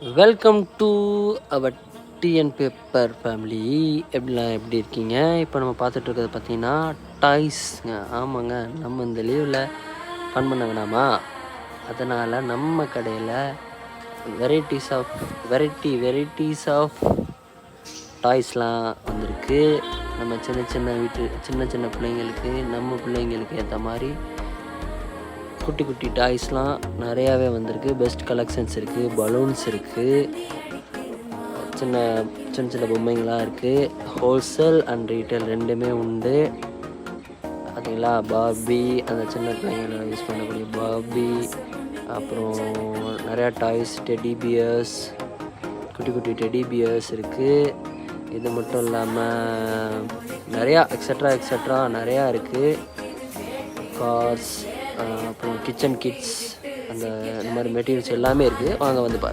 Welcome to our tea and paper family. எப்படி இருக்கீங்க? இப்போ நம்ம பார்த்துட்டு இருக்கிறது பார்த்தீங்கன்னா டாய்ஸ்ங்க. ஆமாங்க, நம்ம இந்த லீவில் ஃபன் பண்ண வேணாமா? அதனால் நம்ம கடையில் வெரைட்டிஸ் ஆஃப் டாய்ஸ்லாம் வந்திருக்கு. நம்ம சின்ன பிள்ளைங்களுக்கு, நம்ம பிள்ளைங்களுக்கு ஏற்ற மாதிரி குட்டி டாய்ஸ்லாம் நிறையாவே வந்திருக்கு. பெஸ்ட் கலெக்ஷன்ஸ் இருக்குது, பலூன்ஸ் இருக்குது, சின்ன பொம்மைங்களாம் இருக்குது. ஹோல்சேல் அண்ட் ரீட்டைல் ரெண்டுமே உண்டு. பார்த்தீங்களா, பார்பி, அந்த சின்ன பிள்ளைங்களை யூஸ் பண்ணக்கூடிய பார்பி, அப்புறம் நிறையா டாய்ஸ், டெடி பியர்ஸ், குட்டி டெடி பியர்ஸ் இருக்குது. இது மட்டும் இல்லாமல் நிறையா எக்ஸட்ரா நிறையா இருக்குது. கார்ஸ், அப்புறம் கிச்சன் கிட்ஸ், இந்த மாதிரி மெட்டீரியல்ஸ் எல்லாமே இருக்குது. வாங்க வந்து பாருங்கள்.